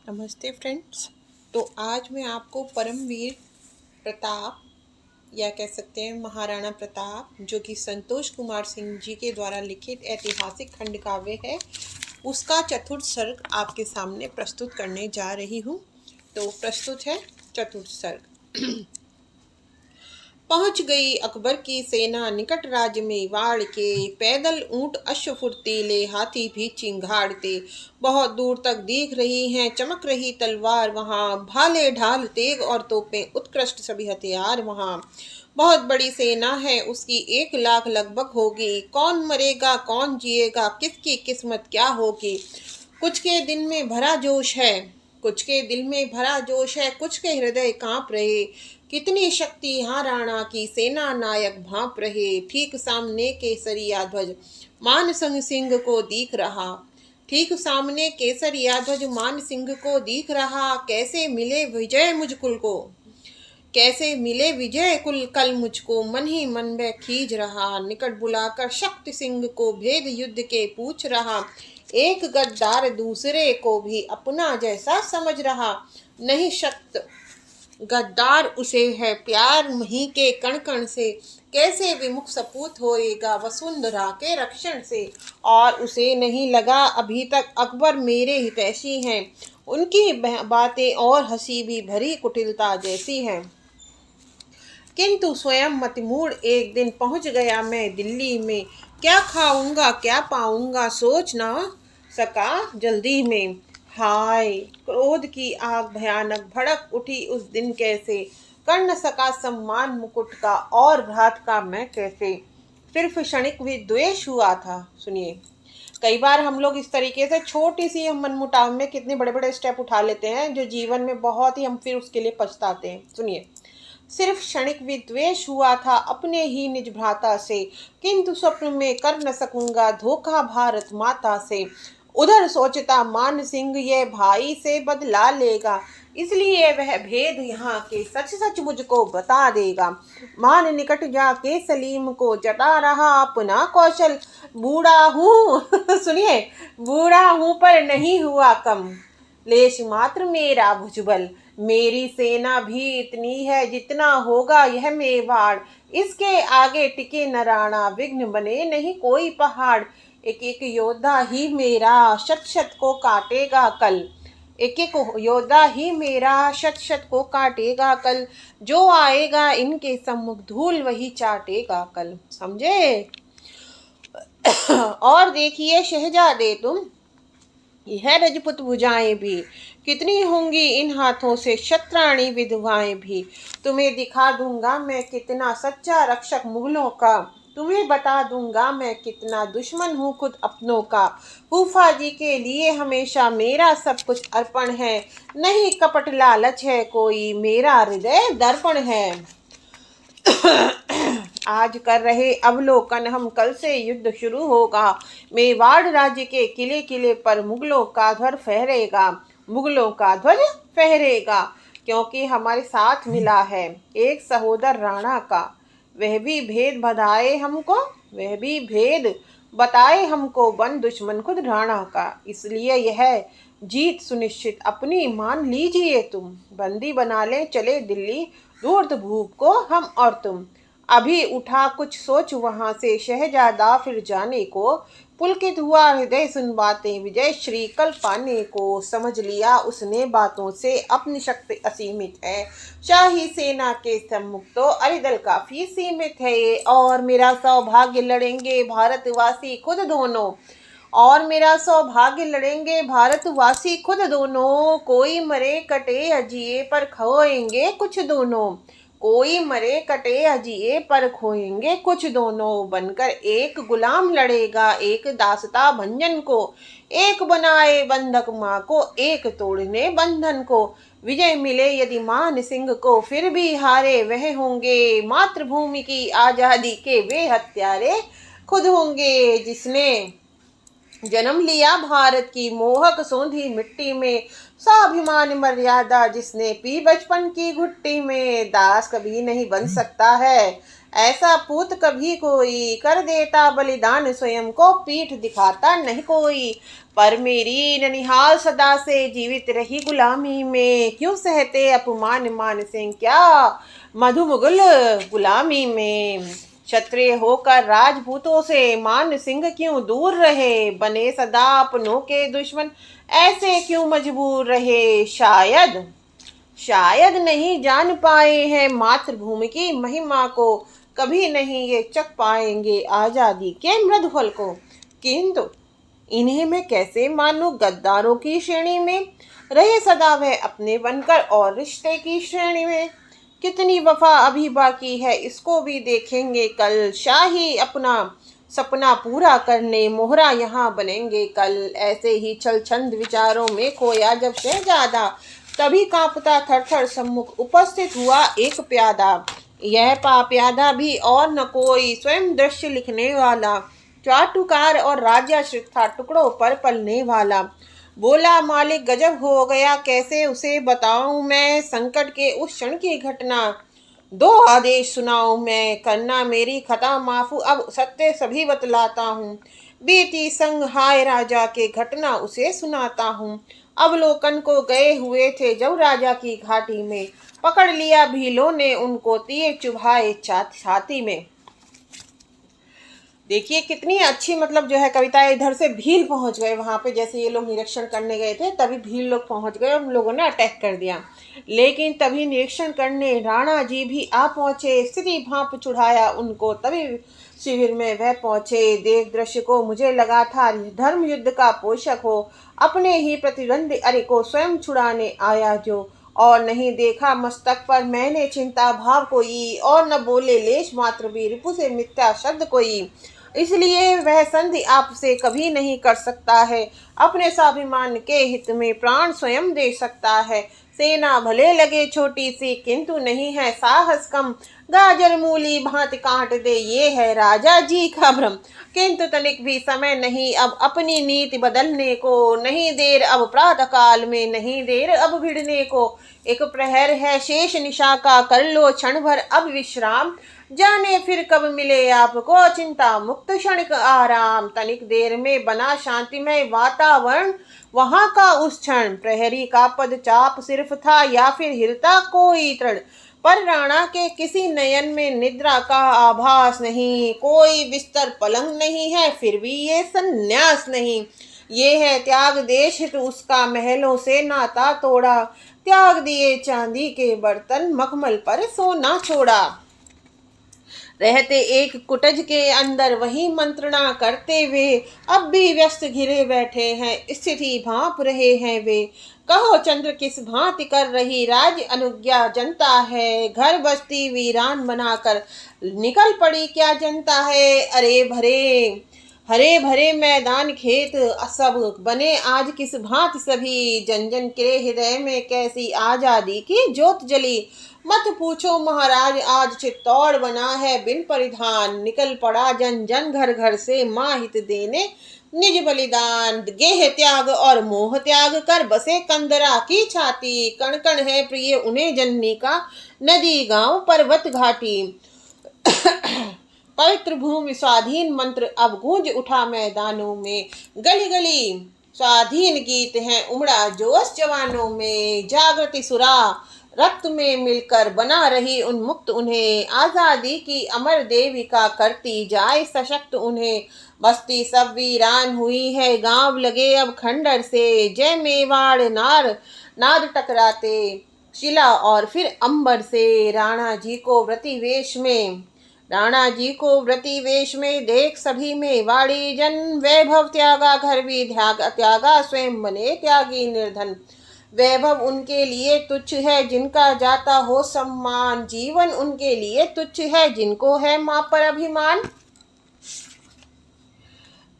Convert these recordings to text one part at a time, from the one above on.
नमस्ते फ्रेंड्स। तो आज मैं आपको परमवीर प्रताप या कह सकते हैं महाराणा प्रताप, जो कि संतोष कुमार सिंह जी के द्वारा लिखित ऐतिहासिक खंड काव्य है, उसका चतुर्थ सर्ग आपके सामने प्रस्तुत करने जा रही हूँ। तो प्रस्तुत है चतुर्थ सर्ग। पहुंच गई अकबर की सेना निकट राज्य में वाड़ के, पैदल ऊंट अश्व फुर्तीले हाथी भी चिंगाड़ते। बहुत दूर तक दिख रही हैं चमक रही तलवार वहां, भाले ढाल तेग और तोपें उत्कृष्ट सभी हथियार वहां। बहुत बड़ी सेना है उसकी 1 लाख लगभग होगी, कौन मरेगा कौन जिएगा किसकी किस्मत क्या होगी। कुछ के दिन में भरा जोश है, कुछ के दिल में भरा जोश है, कुछ के हृदय कांप रहे। कितनी शक्ति यहाँ राणा की, सेना नायक भांप रहे। ठीक सामने केसरिया ध्वज मान सिंह को दिख रहा, ठीक सामने केसरिया ध्वज मान सिंह को दिख रहा। कैसे मिले विजय मुझकुल को, कैसे मिले विजय कुल कल मुझको, मन ही मन में खींच रहा। निकट बुलाकर शक्ति सिंह को भेद युद्ध के पूछ रहा। एक गद्दार दूसरे को भी अपना जैसा समझ रहा। नहीं शक्त गद्दार उसे है प्यार मही के कण कण से, कैसे विमुख सपूत होएगा वसुंधरा के रक्षण से। और उसे नहीं लगा अभी तक अकबर मेरे हितैषी हैं, उनकी बातें और हंसी भी भरी कुटिलता जैसी हैं। किंतु स्वयं मतिमूढ़ एक दिन पहुंच गया मैं दिल्ली में, क्या खाऊंगा क्या पाऊंगा सोच ना सका जल्दी में। हाय क्रोध की आग भयानक भड़क उठी उस दिन, कैसे कर न सका सम्मान मुकुट का और भ्रात का मैं कैसे। सिर्फ क्षणिक विद्वेष हुआ था। सुनिए, कई बार हम लोग इस तरीके से छोटी सी हम मनमुटाव में कितने बड़े बड़े स्टेप उठा लेते हैं, जो जीवन में बहुत ही हम फिर उसके लिए पछताते हैं। सुनिए, सिर्फ क्षणिक विद्वेष हुआ था अपने ही निज भ्राता से, किंतु स्वप्न में कर न सकूंगा धोखा भारत माता से। उधर सोचता मान सिंह ये भाई से बदला लेगा, इसलिए वह भेद यहाँ के सच सच मुझको बता देगा। मान निकट जाके सलीम को जता रहा अपना कौशल, बूढ़ा हूँ सुनिए, बूढ़ा हूँ पर नहीं हुआ कम, लेश मात्र मेरा भुजबल। मेरी सेना भी इतनी है जितना होगा यह मेवाड़, इसके आगे टिके न राणा विघ्न बने नहीं कोई पहाड़। एक एक योद्धा ही मेरा शत शत को काटेगा कल, एक एक योद्धा ही मेरा शत शत को काटेगा कल। जो आएगा इनके सम्मुख धूल वही चाटेगा कल। समझे। और देखिए शहजादे तुम, यह रजपूत भुजाएं भी कितनी होंगी इन हाथों से शत्राणी विधवाएं भी। तुम्हें दिखा दूंगा मैं कितना सच्चा रक्षक मुगलों का, तुम्हें बता दूंगा मैं कितना दुश्मन हूँ खुद अपनों का। फूफा जी के लिए हमेशा मेरा सब कुछ अर्पण है, नहीं कपट लालच है कोई, मेरा हृदय दर्पण है। आज कर रहे अवलोकन हम, कल से युद्ध शुरू होगा। मेवाड़ राज्य के किले किले पर मुगलों का ध्वज फहरेगा, मुगलों का ध्वज फहरेगा, क्योंकि हमारे साथ मिला है एक सहोदर राणा का। वह भी भेद बताए हमको, वह भी भेद बताए हमको बन दुश्मन खुद राणा का। इसलिए यह जीत सुनिश्चित अपनी मान लीजिए तुम, बंदी बना ले चले दिल्ली धूर्त भूप को हम और तुम। अभी उठा कुछ सोच वहां से शहजादा फिर जाने को, पुलकित हुआ हृदय सुन बातें विजय श्री कल पाने को। समझ लिया उसने बातों से अपनी शक्ति असीमित है, शाही सेना के सम्मुख तो अरिदल काफी सीमित है। और मेरा सौभाग्य लड़ेंगे भारतवासी खुद दोनों, और मेरा सौभाग्य लड़ेंगे भारतवासी खुद दोनों। कोई मरे कटे अजिए पर खोएंगे कुछ दोनों, कोई मरे कटे अजिए पर खोएंगे कुछ दोनों। बनकर एक गुलाम लड़ेगा एक दासता भंजन को, एक बनाए बंधक माँ को एक तोड़ने बंधन को। विजय मिले यदि मान सिंह को फिर भी हारे वह होंगे, मातृभूमि की आजादी के वे हत्यारे खुद होंगे। जन्म लिया भारत की मोहक सोंधी मिट्टी में, स्वाभिमान मर्यादा जिसने पी बचपन की घुट्टी में, दास कभी नहीं बन सकता है ऐसा पूत कभी कोई, कर देता बलिदान स्वयं को पीठ दिखाता नहीं कोई, पर मेरी ननिहाल सदा से जीवित रही गुलामी में, क्यों सहते अपमान मान सिंह क्या मधुमुगल गुलामी में, क्षत्रिय होकर राजपूतों से मान सिंह क्यों दूर रहे, बने सदा अपनों के दुश्मन ऐसे क्यों मजबूर रहे, शायद शायद नहीं जान पाए हैं मातृभूमि की महिमा को, कभी नहीं ये चख पाएंगे आजादी के मृदु फल को, किंतु इन्हें मैं कैसे मानूं गद्दारों की श्रेणी में, रहे सदा वह अपने बनकर और रिश्ते की श्रेणी में, कितनी वफा अभी बाकी है इसको भी देखेंगे कल, शाही अपना सपना पूरा करने मोहरा यहाँ बनेंगे कल, ऐसे ही छल छंद विचारों में खोया जब शहजादा, तभी कांपता थर थर सम्मुख उपस्थित हुआ एक प्यादा, यह प्यादा भी और न कोई स्वयं दृश्य लिखने वाला, चाटुकार और राजाश्रित था टुकड़ों पर पलने वाला, बोला मालिक गजब हो गया कैसे उसे बताऊं मैं, संकट के उस क्षण की घटना दो आदेश सुनाऊं मैं, करना मेरी खता माफू अब सत्य सभी बतलाता हूँ, बीती संग हाय राजा के घटना उसे सुनाता हूँ, अवलोकन को गए हुए थे जब राजा की घाटी में, पकड़ लिया भीलों ने उनको तीर चुभाए छाती में। देखिए कितनी अच्छी मतलब जो है कविता है, इधर से भील पहुंच गए वहां पे, जैसे ये लोग निरीक्षण करने गए थे तभी भील लोग पहुंच गए और उन लोगों ने अटैक कर दिया, लेकिन तभी निरीक्षण करने राणा जी भी आ पहुंचे, स्थिति भांप चढ़ाया उनको, तभी शिविर में वह पहुंचे, देख दृश्य को मुझे लगा था धर्म युद्ध का पोषक हो, अपने ही प्रतिद्वंदी अरे को स्वयं छुड़ाने आया जो, और नहीं देखा मस्तक पर मैंने चिंता भाव कोई, और न बोले लेश मात्र भी रिपु से मिथ्या शब्द कोई, इसलिए वह संधि आपसे कभी नहीं कर सकता है, अपने स्वाभिमान के हित में प्राण स्वयं दे सकता है, सेना भले लगे छोटी सी किंतु नहीं है साहस कम, गाजर मूली भांति काट दे ये है राजा जी का भ्रम, किंतु तनिक भी समय नहीं अब अपनी नीति बदलने को, नहीं देर अब प्रातः काल में नहीं देर अब भिड़ने को, एक प्रहर है शेष निशा का कर लो क्षण भर अब विश्राम, जाने फिर कब मिले आपको चिंता मुक्त क्षण आराम, तनिक देर में बना शांतिमय वातावरण वहां का उस क्षण, प्रहरी का पद चाप सिर्फ था या फिर हिलता कोई तृण, पर राणा के किसी नयन में निद्रा का आभास नहीं, कोई बिस्तर पलंग नहीं है फिर भी ये संन्यास नहीं, ये है त्याग देश हित उसका महलों से नाता तोड़ा, त्याग दिए चांदी के बर्तन मखमल पर सोना छोड़ा, रहते एक कुटज के अंदर वही मंत्रणा करते वे, अब भी व्यस्त घिरे बैठे हैं स्थिति भांप रहे हैं वे, कहो चंद्र किस भांति कर रही राज्य अनुज्ञा जनता है, घर बस्ती वीरान बनाकर निकल पड़ी क्या जनता है, अरे भरे हरे भरे मैदान खेत सब बने आज किस भांति सभी, जन जन के हृदय में कैसी आजादी की ज्योत जली, मत पूछो महाराज आज चित्तौड़ बना है बिन परिधान, निकल पड़ा जन जन घर घर से माँ हित देने निज बलिदान, गेह त्याग और मोह त्याग कर बसे कंदरा की छाती, कण कण है प्रिय उन्हें जननी का नदी गांव पर्वत घाटी, पवित्र भूमि स्वाधीन मंत्र अब गूंज उठा मैदानों में, गली गली स्वाधीन गीत हैं उमड़ा जोश जवानों में, जागृति सुरा रक्त में मिलकर बना रही उन्मुक्त उन्हें, आजादी की अमर देविका करती जाए सशक्त उन्हें, बस्ती सब वीरान हुई है गांव लगे अब खंडर से, जय मेवाड़ नाद टकराते शिला और फिर अंबर से, राणा जी को व्रती वेश में देख सभी में वाड़ी जन, वैभव त्यागा घर भी त्यागा स्वयं बने त्यागी निर्धन, वैभव उनके लिए तुच्छ है जिनका जाता हो सम्मान, जीवन उनके लिए तुच्छ है जिनको है मां पर अभिमान,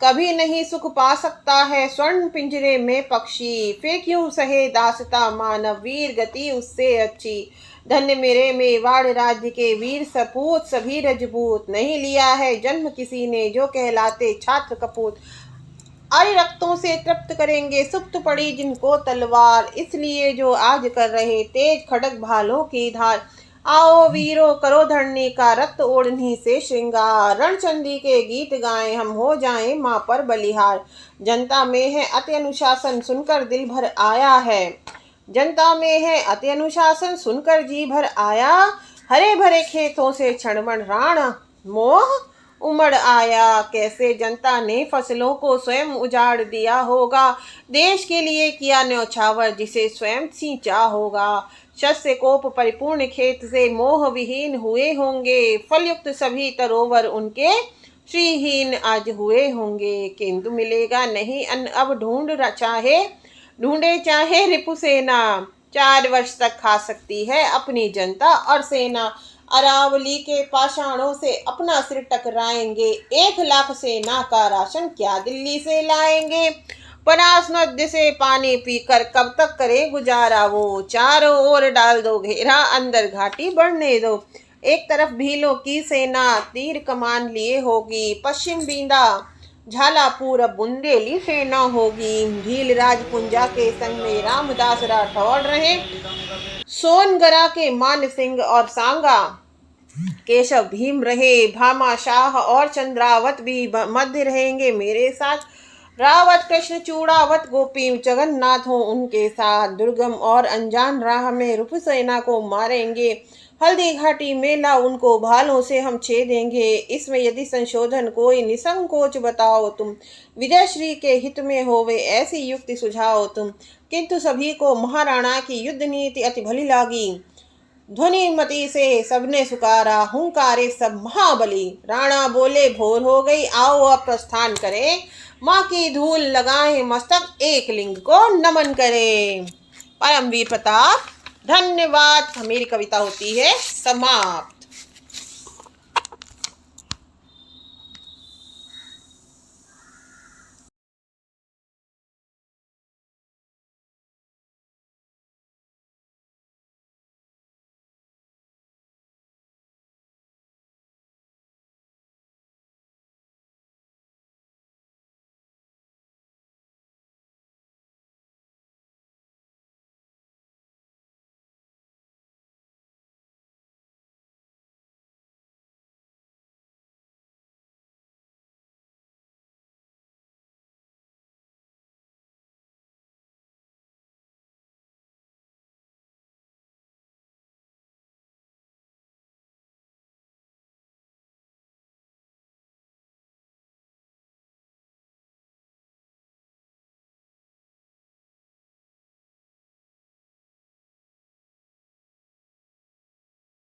कभी नहीं सुख पा सकता है स्वर्ण पिंजरे में पक्षी, फिर क्यों सहे दासता मानव वीर गति उससे अच्छी, धन्य मेरे मेवाड़ राज्य के वीर सपूत सभी रजपूत, नहीं लिया है जन्म किसी ने जो कहलाते छात्र कपूत, आर्य रक्तों से तृप्त करेंगे सुप्त पड़ी जिनको तलवार, इसलिए जो आज कर रहे तेज खड़ग भालों की धार। आओ वीरो करो धरनी का रक्त ओढ़नी से श्रृंगार, रणचंडी के गीत गाएं हम हो जाएं माँ पर बलिहार। जनता में है अति अनुशासन सुनकर दिल भर आया है, जनता में है अति अनुशासन सुनकर जी भर आया। हरे भरे खेतों से क्षणभर राण मोह उमड़ आया, कैसे जनता ने फसलों को स्वयं उजाड़ दिया होगा, देश के लिए किया न्यौछावर जिसे स्वयं सींचा होगा। शस्य कोप परिपूर्ण खेत से मोह विहीन हुए होंगे, फलयुक्त सभी तरोवर उनके श्रीहीन आज हुए होंगे। किंतु मिलेगा नहीं अन्न अब ढूंढे चाहे रिपुसेना, 4 वर्ष तक खा सकती है अपनी जनता और सेना। अरावली के पाषाणों से अपना सिर टकराएंगे, 1 लाख सेना का राशन क्या दिल्ली से लाएंगे। बनास नदी से पानी पीकर कब तक करे गुजारा वो, चारों ओर डाल दो घेरा अंदर घाटी बढ़ने दो। एक तरफ भीलों की सेना तीर कमान लिए होगी, पश्चिम बींदा झालापुर अब बुंदेली सेना होगी। भील राजपुंजा के संग में रामदास राठौड़ रहे, सोनगरा के मान सिंह और सांगा केशव भीम रहे, भामा शाह और चंद्रावत भी मध्य रहेंगे मेरे साथ। रावत कृष्ण चूड़ावत गोपी जगन्नाथ हो उनके साथ, दुर्गम और अनजान राह में रूप सेना को मारेंगे। हल्दी घाटी मेला उनको भालों से हम छेदेंगे, इसमें यदि संशोधन कोई निसंकोच बताओ तुम। विजय श्री के हित में होवे ऐसी युक्ति सुझाओ तुम। किंतु सभी को महाराणा की युद्ध नीति अति भली लागी, ध्वनि मति से सबने सुकारा हुंकारे सब महाबली। राणा बोले भोर हो गई आओ अब प्रस्थान करें, माँ की धूल लगाएं मस्तक एक लिंग को नमन करें। परमवीर प्रताप। धन्यवाद। मेरी कविता होती है समाप्त।